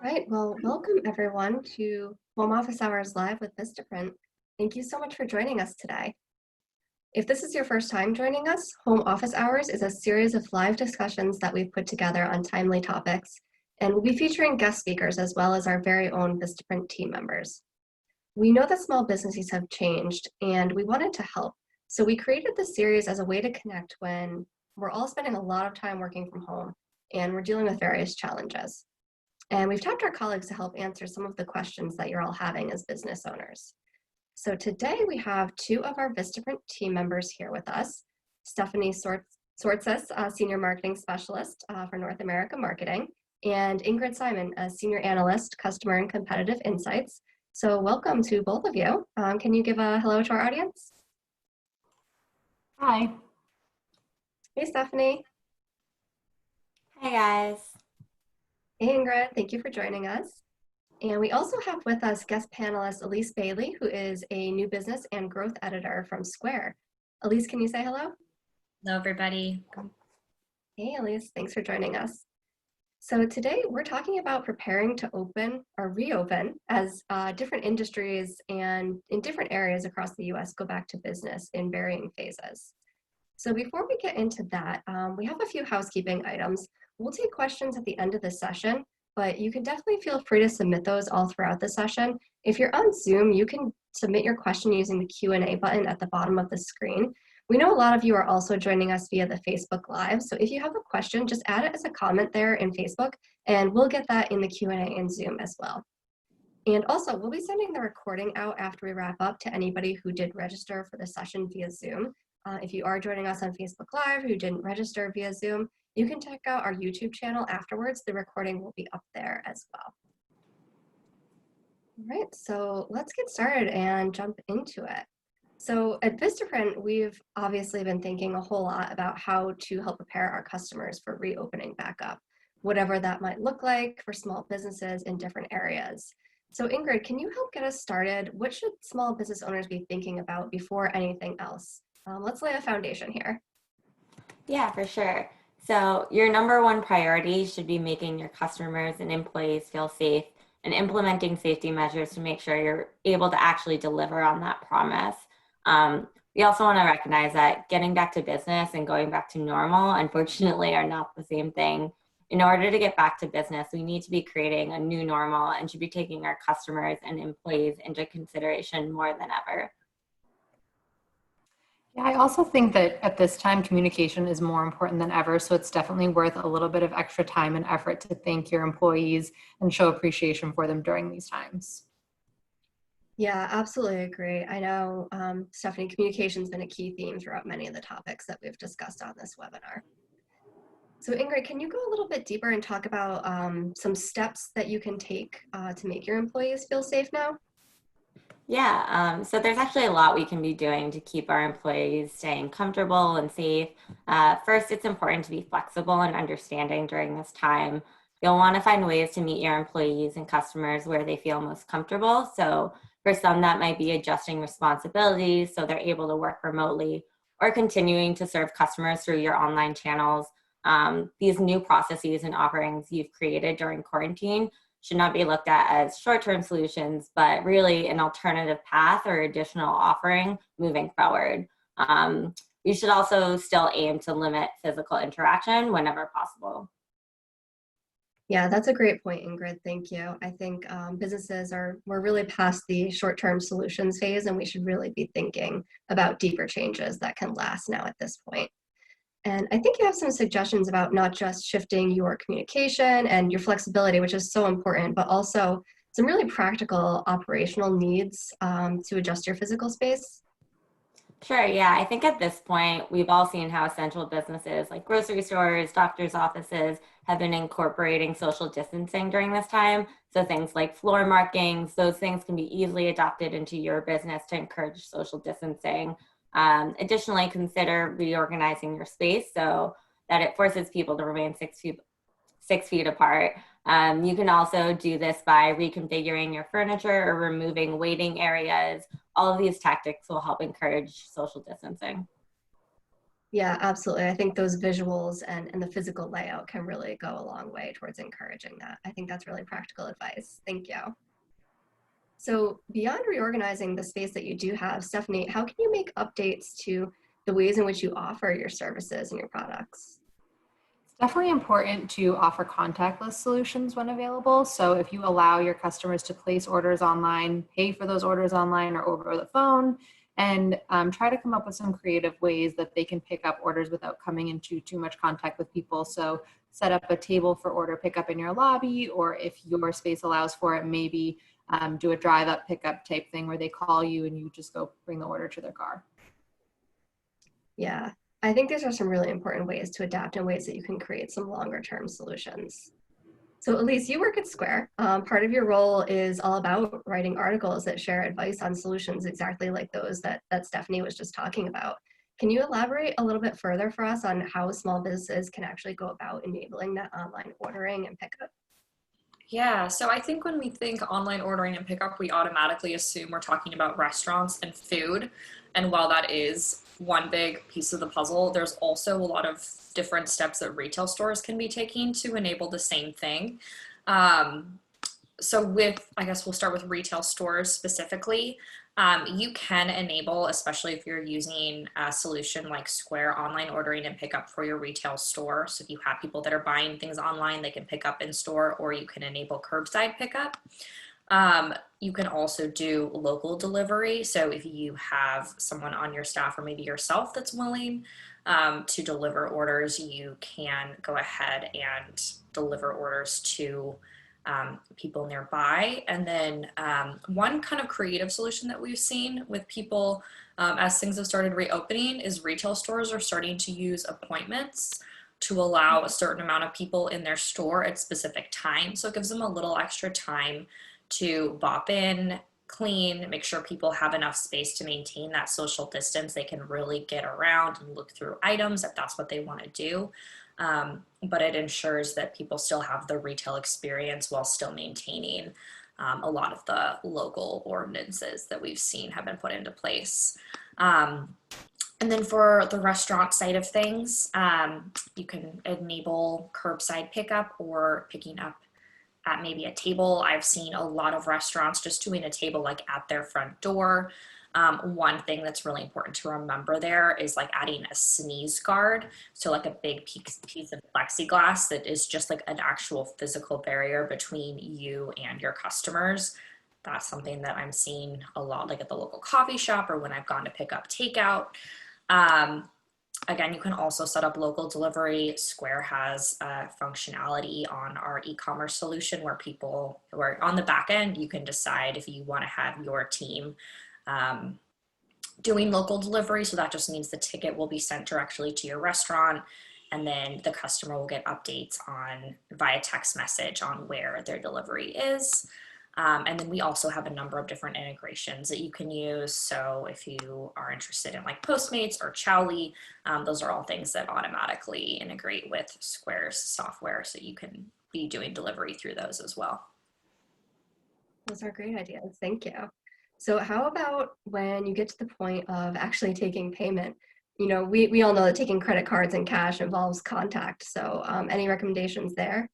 Right. Well, welcome everyone to Home Office Hours Live with Vistaprint. Thank you so much for joining us today. If this is your first time joining us, Home Office Hours is a series of live discussions that we've put together on timely topics, and we'll be featuring guest speakers as well as our very own Vistaprint team members. We know that small businesses have changed, and we wanted to help. So we created this series as a way to connect when we're all spending a lot of time working from home and we're dealing with various challenges. And we've tapped our colleagues to help answer some of the questions that you're all having as business owners. So today we have two of our Vistaprint team members here with us, Stephanie Swartzes, Senior Marketing Specialist for North America Marketing, and Ingrid Simon, a Senior Analyst, Customer and Competitive Insights. So welcome to both of you. Can you give a hello to our audience? Hi. Hey, Stephanie. Hi, guys. Hey, Ingrid. Thank you for joining us. And we also have with us guest panelist Elise Bailey, who is a new business and growth editor from Square. Elise, can you say hello? Hello, everybody. Hey, Elise. Thanks for joining us. So today we're talking about preparing to open or reopen as different industries and in different areas across the U.S. go back to business in varying phases. So before we get into that, we have a few housekeeping items. We'll take questions at the end of the session, but you can definitely feel free to submit those all throughout the session. If you're on Zoom, you can submit your question using the Q&A button at the bottom of the screen. We know a lot of you are also joining us via the Facebook Live, so if you have a question, just add it as a comment there in Facebook, and we'll get that in the Q&A in Zoom as well. And also, we'll be sending the recording out after we wrap up to anybody who did register for the session via Zoom. If you are joining us on Facebook Live who didn't register via Zoom, you can check out our YouTube channel afterwards. The recording will be up there as well. All right, so let's get started and jump into it. So at Vistaprint, we've obviously been thinking a whole lot about how to help prepare our customers for reopening back up, whatever that might look like for small businesses in different areas. So Ingrid, can you help get us started? What should small business owners be thinking about before anything else? Let's lay a foundation here. Yeah, for sure. So your number one priority should be making your customers and employees feel safe and implementing safety measures to make sure you're able to actually deliver on that promise. We also want to recognize that getting back to business and going back to normal, unfortunately, are not the same thing. In order to get back to business, we need to be creating a new normal and should be taking our customers and employees into consideration more than ever. Yeah, I also think that at this time, communication is more important than ever. So it's definitely worth a little bit of extra time and effort to thank your employees and show appreciation for them during these times. Yeah, absolutely agree. I know, Stephanie, communication's been a key theme throughout many of the topics that we've discussed on this webinar. So Ingrid, can you go a little bit deeper and talk about some steps that you can take to make your employees feel safe now? Yeah, so there's actually a lot we can be doing to keep our employees staying comfortable and safe. First, it's important to be flexible and understanding during this time. You'll want to find ways to meet your employees and customers where they feel most comfortable. So for some, that might be adjusting responsibilities so they're able to work remotely or continuing to serve customers through your online channels. These new processes and offerings you've created during quarantine should not be looked at as short-term solutions, but really an alternative path or additional offering moving forward. You should also still aim to limit physical interaction whenever possible. Yeah, that's a great point, Ingrid. Thank you. I think we're really past the short-term solutions phase, and we should really be thinking about deeper changes that can last now at this point. And I think you have some suggestions about not just shifting your communication and your flexibility, which is so important, but also some really practical operational needs to adjust your physical space. Sure, yeah. I think at this point, we've all seen how essential businesses like grocery stores, doctors' offices have been incorporating social distancing during this time. So things like floor markings, those things can be easily adopted into your business to encourage social distancing. Additionally, consider reorganizing your space so that it forces people to remain 6 feet apart. You can also do this by reconfiguring your furniture or removing waiting areas. All of these tactics will help encourage social distancing. Yeah, absolutely. I think those visuals and the physical layout can really go a long way towards encouraging that. I think that's really practical advice. Thank you. So beyond reorganizing the space that you do have, Stephanie, how can you make updates to the ways in which you offer your services and your products? It's definitely important to offer contactless solutions when available. So if you allow your customers to place orders online, pay for those orders online or over the phone, and try to come up with some creative ways that they can pick up orders without coming into too much contact with people. So set up a table for order pickup in your lobby, or if your space allows for it, maybe do a drive up pickup type thing where they call you and you just go bring the order to their car. Yeah, I think these are some really important ways to adapt and ways that you can create some longer term solutions. So Elise, you work at Square. Part of your role is all about writing articles that share advice on solutions exactly like those that Stephanie was just talking about. Can you elaborate a little bit further for us on how small businesses can actually go about enabling that online ordering and pickup? Yeah, so I think when we think online ordering and pickup, we automatically assume we're talking about restaurants and food. And while that is one big piece of the puzzle, there's also a lot of different steps that retail stores can be taking to enable the same thing. Um, I guess we'll start with retail stores specifically. You can enable, especially if you're using a solution like Square online ordering and pickup for your retail store. So if you have people that are buying things online, they can pick up in store, or you can enable curbside pickup. You can also do local delivery. So if you have someone on your staff or maybe yourself that's willing to deliver orders, you can go ahead and deliver orders to people nearby. And then one kind of creative solution that we've seen with people as things have started reopening is retail stores are starting to use appointments to allow a certain amount of people in their store at specific times. So it gives them a little extra time to bop in, clean, make sure people have enough space to maintain that social distance. They can really get around and look through items if that's what they want to do. But it ensures that people still have the retail experience while still maintaining a lot of the local ordinances that we've seen have been put into place. And then for the restaurant side of things, you can enable curbside pickup or picking up at maybe a table. I've seen a lot of restaurants just doing a table like at their front door. One thing that's really important to remember there is like adding a sneeze guard. So like a big piece of plexiglass that is just like an actual physical barrier between you and your customers. That's something that I'm seeing a lot like at the local coffee shop or when I've gone to pick up takeout. Again, you can also set up local delivery. Square has functionality on our e-commerce solution where people who are on the back end, you can decide if you want to have your team doing local delivery. So that just means the ticket will be sent directly to your restaurant, and then the customer will get updates on via text message on where their delivery is. And then we also have a number of different integrations that you can use. So if you are interested in like Postmates or Chowly, those are all things that automatically integrate with Square's software. So you can be doing delivery through those as well. Those are great ideas. Thank you. So how about when you get to the point of actually taking payment? You know, we all know that taking credit cards and cash involves contact. So any recommendations there?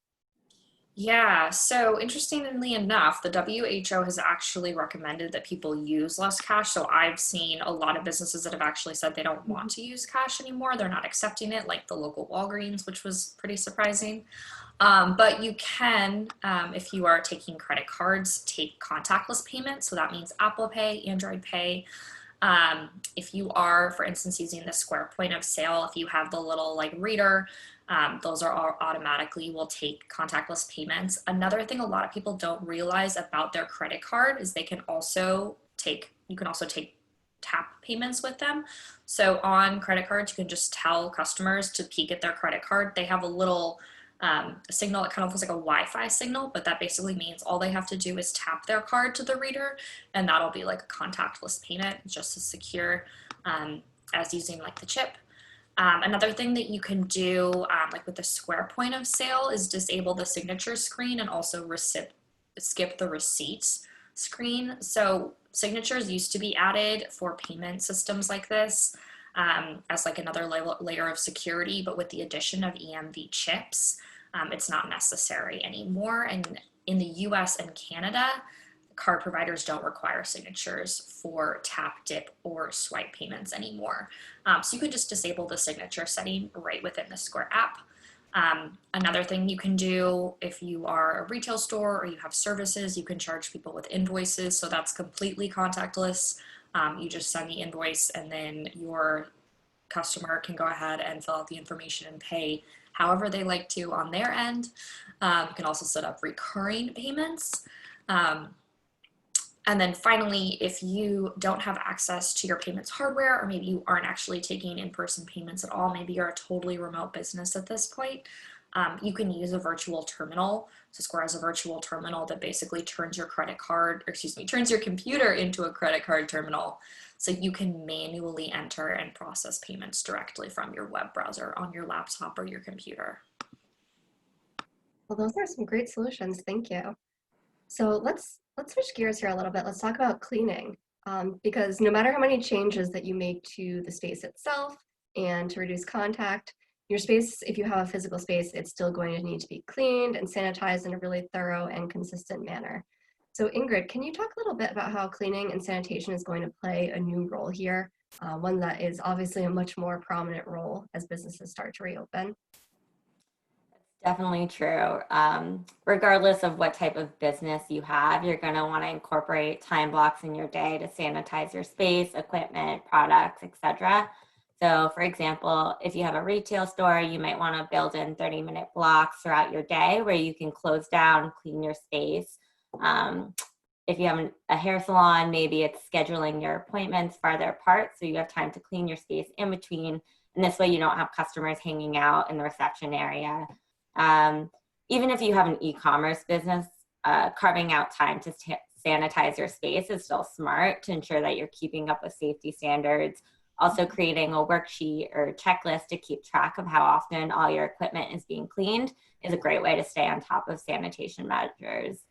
Yeah, so interestingly enough, the WHO has actually recommended that people use less cash. So I've seen a lot of businesses that have actually said they don't want to use cash anymore. They're not accepting it, like the local Walgreens, which was pretty surprising. But you can, if you are taking credit cards, take contactless payments. So that means Apple Pay, Android Pay. If you are, for instance, using the Square point of sale, if you have the little like reader, those are all automatically will take contactless payments. Another thing a lot of people don't realize about their credit card is you can also take tap payments with them. So on credit cards, you can just tell customers to peek at their credit card. They have a little signal that kind of looks like a Wi-Fi signal, but that basically means all they have to do is tap their card to the reader, and that'll be like a contactless payment, just as secure as using like the chip. Another thing that you can do, like with the Square point of sale, is disable the signature screen and also skip the receipts screen. So signatures used to be added for payment systems like this. as like another layer of security, but with the addition of EMV chips, it's not necessary anymore. And in the US and Canada, card providers don't require signatures for tap, dip, or swipe payments anymore. So you can just disable the signature setting right within the Square app. Another thing you can do if you are a retail store or you have services, you can charge people with invoices. So that's completely contactless. You just send the invoice and then your customer can go ahead and fill out the information and pay however they like to on their end. You can also set up recurring payments. And then finally, if you don't have access to your payments hardware, or maybe you aren't actually taking in-person payments at all, maybe you're a totally remote business at this point, you can use a virtual terminal. So Square has a virtual terminal that basically turns your turns your computer into a credit card terminal. So you can manually enter and process payments directly from your web browser on your laptop or your computer. Well, those are some great solutions. Thank you. So let's switch gears here a little bit. Let's talk about cleaning, because no matter how many changes that you make to the space itself and to reduce contact, your space, if you have a physical space, it's still going to need to be cleaned and sanitized in a really thorough and consistent manner. So Ingrid, can you talk a little bit about how cleaning and sanitation is going to play a new role here, one that is obviously a much more prominent role as businesses start to reopen? Definitely true. Regardless of what type of business you have, you're going to want to incorporate time blocks in your day to sanitize your space, equipment, products, etc. So for example, if you have a retail store, you might want to build in 30-minute blocks throughout your day where you can close down, clean your space. If you have a hair salon, maybe it's scheduling your appointments farther apart so you have time to clean your space in between. And this way you don't have customers hanging out in the reception area. Even if you have an e-commerce business, carving out time to sanitize your space is still smart to ensure that you're keeping up with safety standards. Also creating a worksheet or checklist to keep track of how often all your equipment is being cleaned is a great way to stay on top of sanitation measures.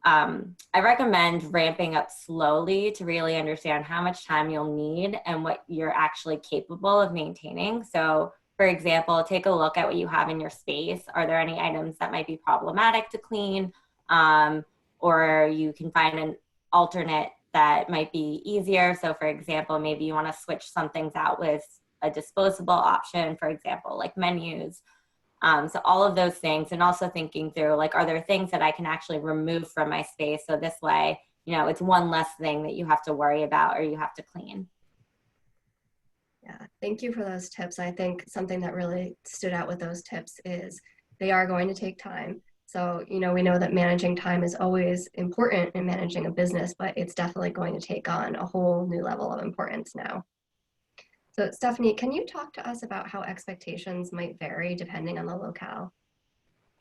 I recommend ramping up slowly to really understand how much time you'll need and what you're actually capable of maintaining. So for example, take a look at what you have in your space. Are there any items that might be problematic to clean? Or you can find an alternate that might be easier. So for example, maybe you want to switch some things out with a disposable option, for example, like menus. So all of those things, and also thinking through, like, are there things that I can actually remove from my space? So this way, it's one less thing that you have to worry about or you have to clean. Yeah, thank you for those tips. I think something that really stood out with those tips is they are going to take time. So, we know that managing time is always important in managing a business, but it's definitely going to take on a whole new level of importance now. So, Stephanie, can you talk to us about how expectations might vary depending on the locale?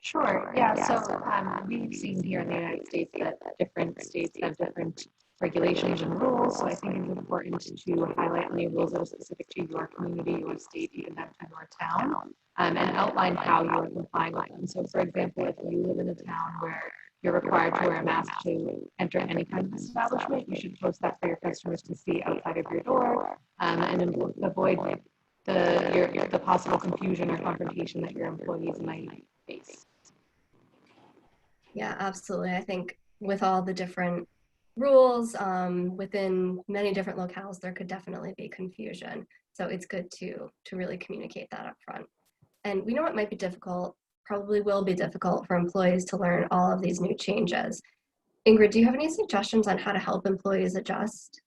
Sure. Yeah. So we've seen here in the United States that different states have different regulations and rules. So I think it's important to highlight any rules that are specific to your community, your state, even that your town, and outline how you're complying with them. So, for example, if you live in a town where you're required to wear a mask to enter any kind of establishment, you should post that for your customers to see outside of your door, and avoid the possible confusion or confrontation that your employees might face. Yeah, absolutely. I think with all the different rules within many different locales, there could definitely be confusion. So it's good to really communicate that up front. And we know it might be difficult, probably will be difficult for employees to learn all of these new changes. Ingrid, do you have any suggestions on how to help employees adjust?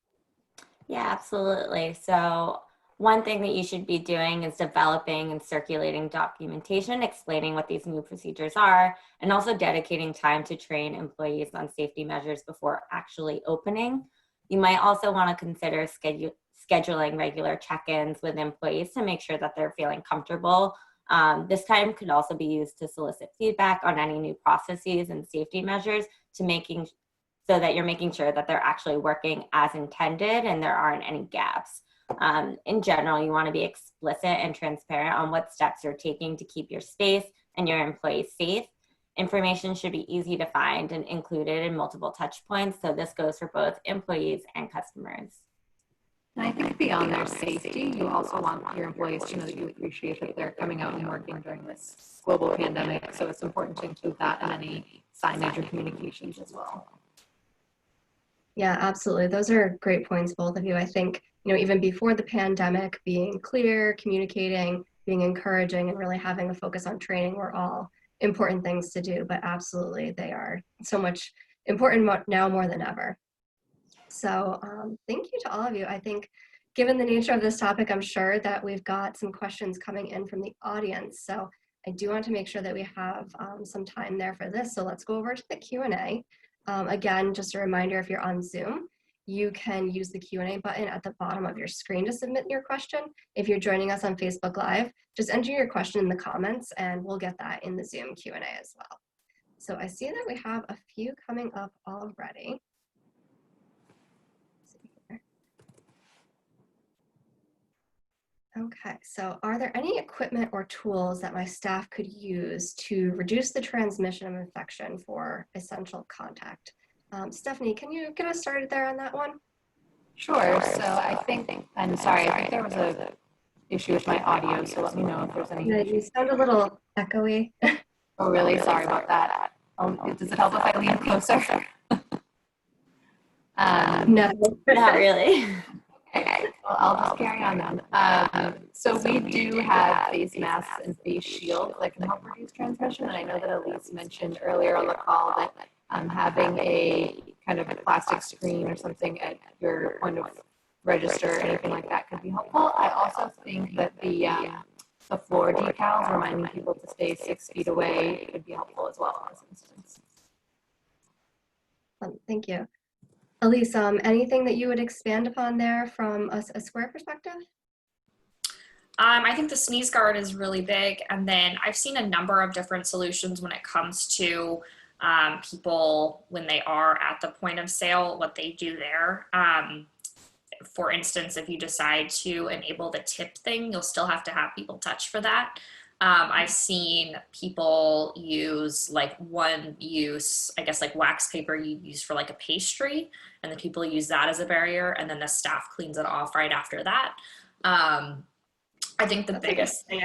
Yeah, absolutely. So one thing that you should be doing is developing and circulating documentation explaining what these new procedures are, and also dedicating time to train employees on safety measures before actually opening. You might also want to consider scheduling regular check-ins with employees to make sure that they're feeling comfortable. This time could also be used to solicit feedback on any new processes and safety measures so that you're making sure that they're actually working as intended and there aren't any gaps. In general, you want to be explicit and transparent on what steps you're taking to keep your space and your employees safe. Information should be easy to find and included in multiple touch points. So this goes for both employees and customers. And I think beyond their safety, you also want your employees to know that you appreciate that they're coming out and working during this global pandemic. So it's important to include that in any signage or communications as well. Yeah, absolutely. Those are great points, both of you. I think, even before the pandemic, being clear, communicating, being encouraging, and really having a focus on training were all important things to do, but absolutely they are so much important now more than ever. So thank you to all of you. I think given the nature of this topic, I'm sure that we've got some questions coming in from the audience. So I do want to make sure that we have some time there for this. So let's go over to the Q&A. Again, just a reminder, if you're on Zoom, you can use the Q&A button at the bottom of your screen to submit your question. If you're joining us on Facebook Live, just enter your question in the comments and we'll get that in the Zoom Q&A as well. So I see that we have a few coming up already. Okay, so are there any equipment or tools that my staff could use to reduce the transmission of infection for essential contact? Stephanie, can you get us started there on that one? Sure. So I think, and sorry, I think there was a issue with my audio, so let me know if there's any. Yeah, you sound a little echoey. Oh, really? Sorry about that. Does it help if I lean closer? No. Not really. Okay, well, I'll just carry on then. So we do have face masks and face shields that can help reduce transmission. And I know that Elise mentioned earlier on the call that having a kind of a plastic screen or something at your point of register or anything like that could be helpful. I also think that the floor decals reminding people to stay 6 feet away could be helpful as well in this instance. Thank you. Elise, anything that you would expand upon there from a square perspective? I think the sneeze guard is really big. And then I've seen a number of different solutions when it comes to people when they are at the point of sale, what they do there. For instance, if you decide to enable the tip thing, you'll still have to have people touch for that. I've seen people use like one use, I guess like wax paper you use for like a pastry, and then people use that as a barrier, and then the staff cleans it off right after that. I think the biggest thing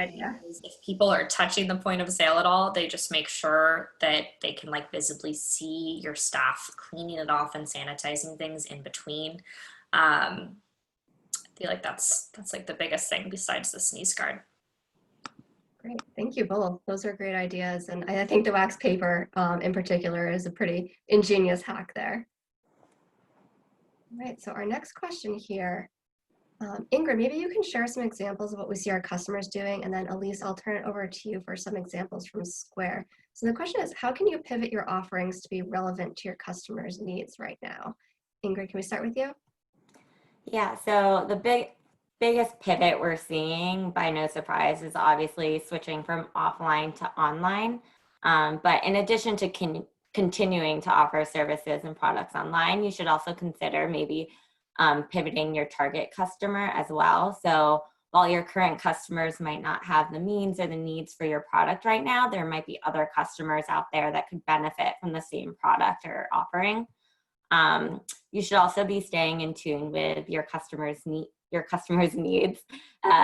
is if people are touching the point of sale at all, they just make sure that they can like visibly see your staff cleaning it off and sanitizing things in between. I feel like that's like the biggest thing besides the sneeze guard. Great, thank you both. Those are great ideas. And I think the wax paper in particular is a pretty ingenious hack there. All right, so our next question here. Ingrid, maybe you can share some examples of what we see our customers doing, and then Elise, I'll turn it over to you for some examples from Square. So the question is, how can you pivot your offerings to be relevant to your customers' needs right now? Ingrid, can we start with you? Yeah, so the biggest pivot we're seeing, by no surprise, is obviously switching from offline to online. But in addition to continuing to offer services and products online, you should also consider maybe pivoting your target customer as well. So while your current customers might not have the means or the needs for your product right now, there might be other customers out there that could benefit from the same product or offering. You should also be staying in tune with your customers' needs.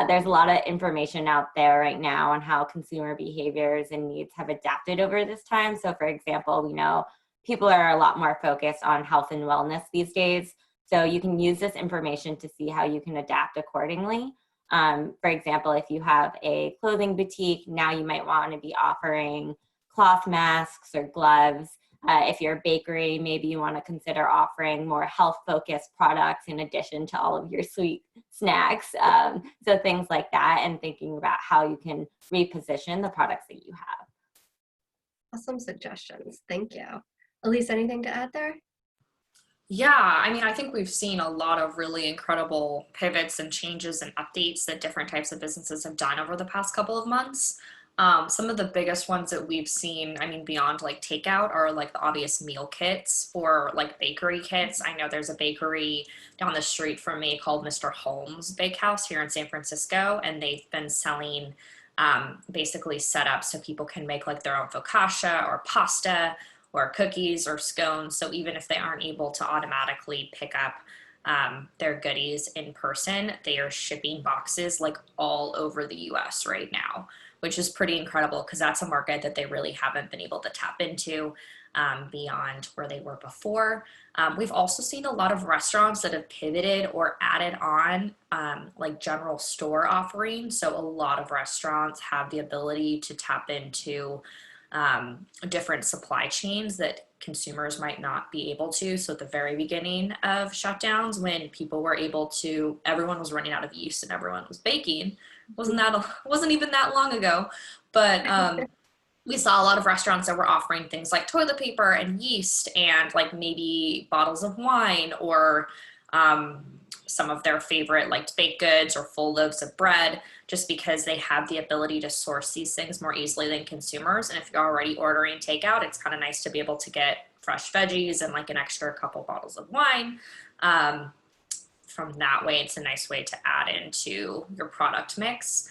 There's a lot of information out there right now on how consumer behaviors and needs have adapted over this time. So for example, we know people are a lot more focused on health and wellness these days. So you can use this information to see how you can adapt accordingly. For example, if you have a clothing boutique, now you might want to be offering cloth masks or gloves. If you're a bakery, maybe you want to consider offering more health-focused products in addition to all of your sweet snacks. So things like that, and thinking about how you can reposition the products that you have. Awesome suggestions. Thank you. Elise, anything to add there? Yeah, I mean, I think we've seen a lot of really incredible pivots and changes and updates that different types of businesses have done over the past couple of months. Some of the biggest ones that we've seen, I mean, beyond like takeout, are like the obvious meal kits or like bakery kits. I know there's a bakery down the street from me called Mr. Holmes Bakehouse here in San Francisco, and they've been selling basically setups so people can make like their own focaccia or pasta or cookies or scones. So even if they aren't able to automatically pick up their goodies in person. They are shipping boxes like all over the US right now, which is pretty incredible because that's a market that they really haven't been able to tap into beyond where they were before. We've also seen a lot of restaurants that have pivoted or added on like general store offerings. So a lot of restaurants have the ability to tap into different supply chains that consumers might not be able to. So at the very beginning of shutdowns, when people were able to, everyone was running out of yeast and everyone was baking. Wasn't even that long ago, but we saw a lot of restaurants that were offering things like toilet paper and yeast and like maybe bottles of wine or some of their favorite like baked goods or full loaves of bread, just because they have the ability to source these things more easily than consumers. And if you're already ordering takeout, it's kind of nice to be able to get fresh veggies and like an extra couple bottles of wine. From that way, it's a nice way to add into your product mix.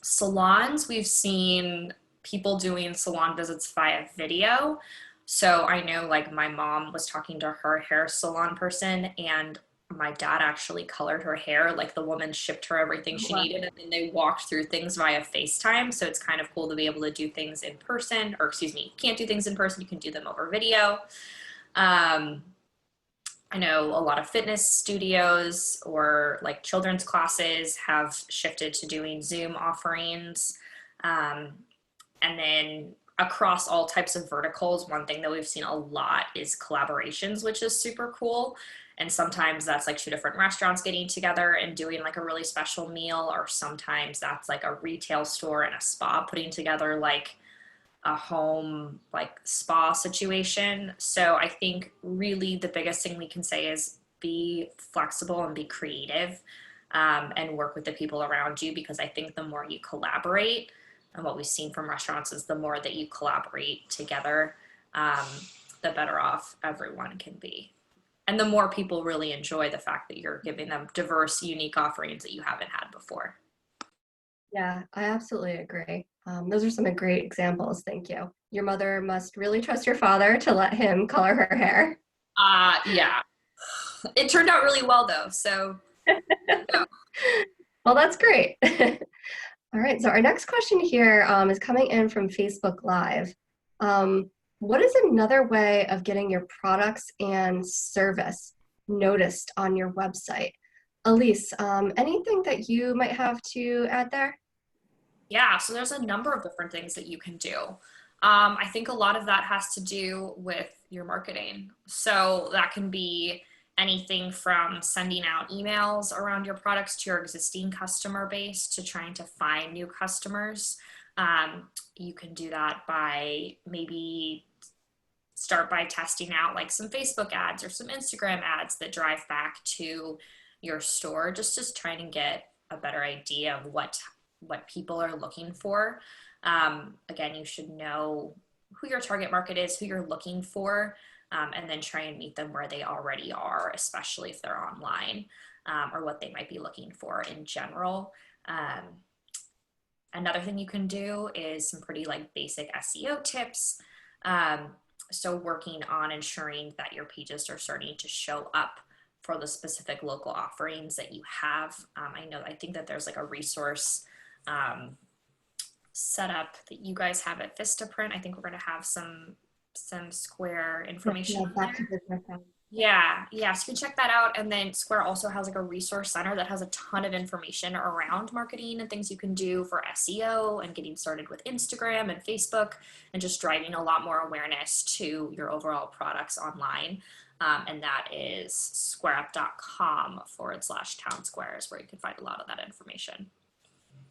Salons, we've seen people doing salon visits via video. So I know like my mom was talking to her hair salon person and my dad actually colored her hair. Like the woman shipped her everything she needed and then they walked through things via FaceTime. So it's kind of cool to be able to do things in person, or excuse me, you can't do things in person, you can do them over video. I know a lot of fitness studios or like children's classes have shifted to doing Zoom offerings. And then across all types of verticals, one thing that we've seen a lot is collaborations, which is super cool. And sometimes that's like 2 different restaurants getting together and doing like a really special meal, or sometimes that's like a retail store and a spa putting together like a home like spa situation. So I think really the biggest thing we can say is be flexible and be creative, and work with the people around you, because I think the more you collaborate, and what we've seen from restaurants is the more that you collaborate together, the better off everyone can be. And the more people really enjoy the fact that you're giving them diverse, unique offerings that you haven't had before. Yeah, I absolutely agree. Those are some great examples. Thank you. Your mother must really trust your father to let him color her hair. Yeah. It turned out really well though. So yeah. Well, that's great. All right, so our next question here is coming in from Facebook Live. What is another way of getting your products and service noticed on your website? Elise, anything that you might have to add there? Yeah, so there's a number of different things that you can do. I think a lot of that has to do with your marketing. So that can be anything from sending out emails around your products to your existing customer base to trying to find new customers. You can do that by maybe start by testing out like some Facebook ads or some Instagram ads that drive back to your store, just trying to get a better idea of what people are looking for. Again, you should know who your target market is, who you're looking for, and then try and meet them where they already are, especially if they're online, or what they might be looking for in general. Another thing you can do is some pretty like basic SEO tips. So working on ensuring that your pages are starting to show up for the specific local offerings that you have. I think that there's like a resource setup that you guys have at Vistaprint. I think we're going to have some Square information. Yeah, so you can check that out. And then Square also has like a resource center that has a ton of information around marketing and things you can do for SEO and getting started with Instagram and Facebook, and just driving a lot more awareness to your overall products online. And that is squareup.com/townsquares, where you can find a lot of that information.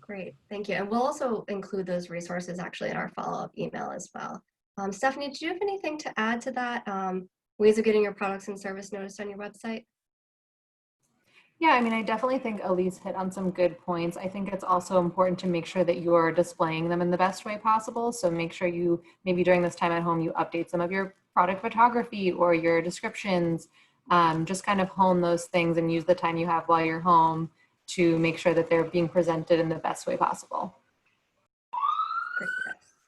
Great, thank you. And we'll also include those resources actually in our follow-up email as well. Stephanie, did you have anything to add to that? Ways of getting your products and service noticed on your website? Yeah, I mean, I definitely think Elise hit on some good points. I think it's also important to make sure that you're displaying them in the best way possible. So make sure you, maybe during this time at home, you update some of your product photography or your descriptions. Just kind of hone those things and use the time you have while you're home to make sure that they're being presented in the best way possible. Great.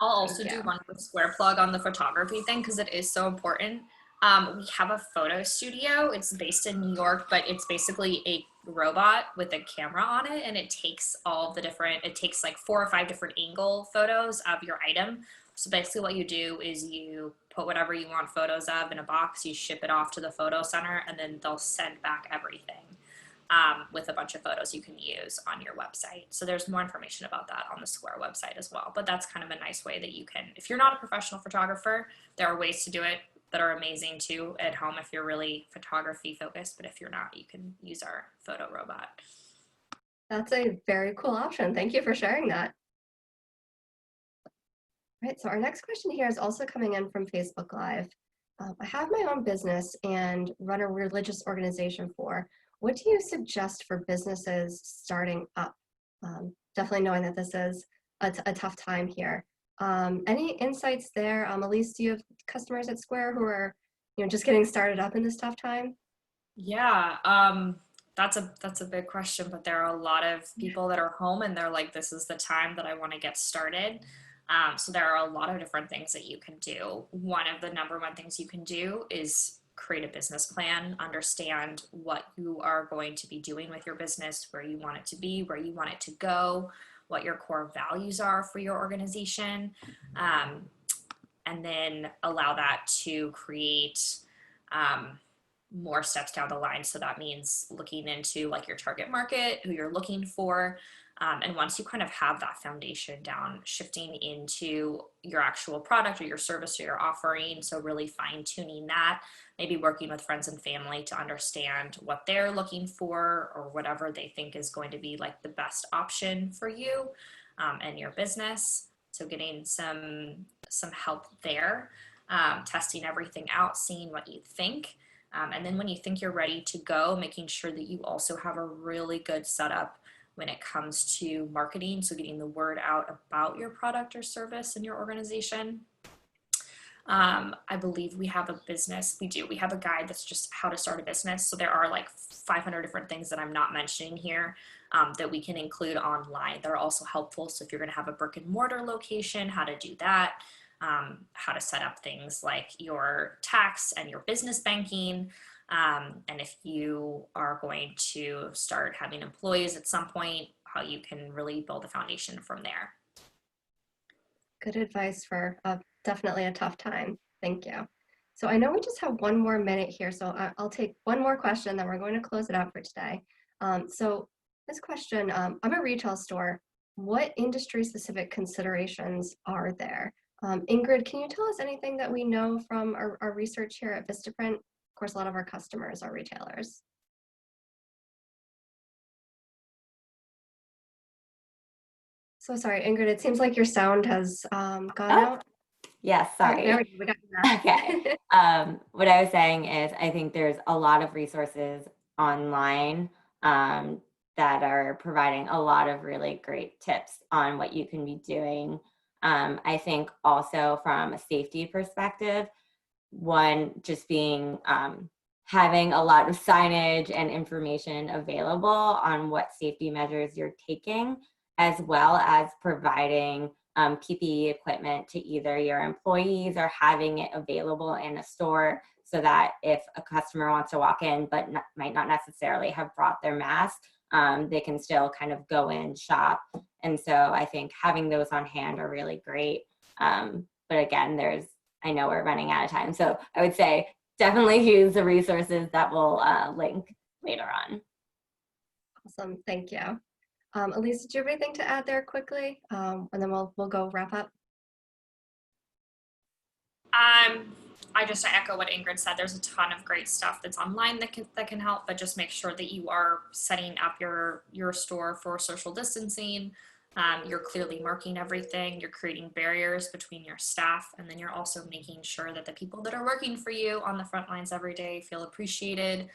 I'll also do one with Square plug on the photography thing, because it is so important. We have a photo studio. It's based in New York, but it's basically a robot with a camera on it, and it takes it takes like 4 or 5 different angle photos of your item. So basically what you do is you put whatever you want photos of in a box, you ship it off to the photo center, and then they'll send back everything with a bunch of photos you can use on your website. So there's more information about that on the Square website as well. But that's kind of a nice way that you can, if you're not a professional photographer, there are ways to do it that are amazing too at home if you're really photography focused. But if you're not, you can use our photo robot. That's a very cool option. Thank you for sharing that. All right, so our next question here is also coming in from Facebook Live. I have my own business and run a religious organization for. What do you suggest for businesses starting up? Definitely knowing that this is a tough time here. Any insights there? Elise, do you have customers at Square who are, just getting started up in this tough time? Yeah, that's a big question, but there are a lot of people that are home and they're like, this is the time that I want to get started. So there are a lot of different things that you can do. One of the number one things you can do is create a business plan, understand what you are going to be doing with your business, where you want it to be, where you want it to go, what your core values are for your organization, and then allow that to create more steps down the line. So that means looking into like your target market, who you're looking for. And once you kind of have that foundation down, shifting into your actual product or your service or your offering. So really fine tuning that, maybe working with friends and family to understand what they're looking for or whatever they think is going to be like the best option for you and your business. So getting some help there, testing everything out, seeing what you think. And then when you think you're ready to go, making sure that you also have a really good setup when it comes to marketing. So getting the word out about your product or service in your organization. I believe we have a business. We have a guide that's just how to start a business. So there are like 500 different things that I'm not mentioning here that we can include online. They're also helpful. So if you're going to have a brick and mortar location, how to do that. How to set up things like your tax and your business banking. And if you are going to start having employees at some point, how you can really build a foundation from there. Good advice for definitely a tough time. Thank you. So I know we just have one more minute here, so I'll take one more question, then we're going to close it out for today. So this question, I'm a retail store. What industry-specific considerations are there? Ingrid, can you tell us anything that we know from our research here at Vistaprint? Of course, a lot of our customers are retailers. So sorry, Ingrid, it seems like your sound has gone out. Yes, sorry. Oh, there we go. We got that. Okay. What I was saying is I think there's a lot of resources online that are providing a lot of really great tips on what you can be doing. I think also from a safety perspective, one just being having a lot of signage and information available on what safety measures you're taking, as well as providing PPE equipment to either your employees or having it available in a store so that if a customer wants to walk in but might not necessarily have brought their mask, they can still kind of go in, shop. And so I think having those on hand are really great. But again, I know we're running out of time. So I would say definitely use the resources that we'll link later on. Awesome, thank you. Elise, did you have anything to add there quickly? And then we'll go wrap up. I just echo what Ingrid said. There's a ton of great stuff that's online that can help, but just make sure that you are setting up your store for social distancing. You're clearly marking everything. You're creating barriers between your staff, and then you're also making sure that the people that are working for you on the front lines every day feel appreciated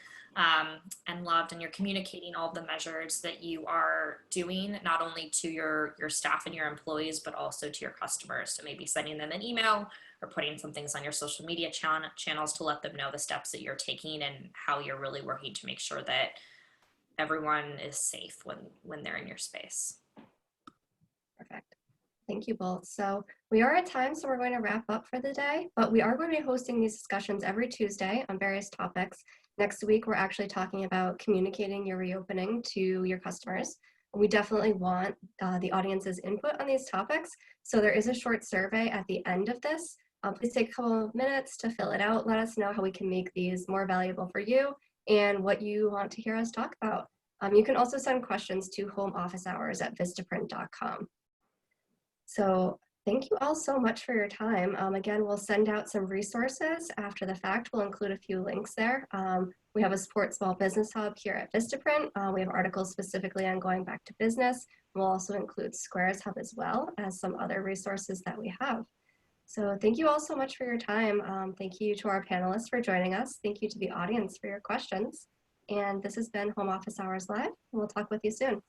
and loved, and you're communicating all the measures that you are doing, not only to your staff and your employees, but also to your customers. So maybe sending them an email or putting some things on your social media channels to let them know the steps that you're taking and how you're really working to make sure that everyone is safe when they're in your space. Perfect. Thank you both. So we are at time, so we're going to wrap up for the day, but we are going to be hosting these discussions every Tuesday on various topics. Next week, we're actually talking about communicating your reopening to your customers. We definitely want the audience's input on these topics. So there is a short survey at the end of this. Please take a couple of minutes to fill it out. Let us know how we can make these more valuable for you and what you want to hear us talk about. You can also send questions to homeofficehours@vistaprint.com. So thank you all so much for your time. Again, we'll send out some resources after the fact. We'll include a few links there. We have a Support Small Business Hub here at Vistaprint. We have articles specifically on going back to business. We'll also include Squares Hub as well as some other resources that we have. So thank you all so much for your time. Thank you to our panelists for joining us. Thank you to the audience for your questions. And this has been Home Office Hours Live. We'll talk with you soon.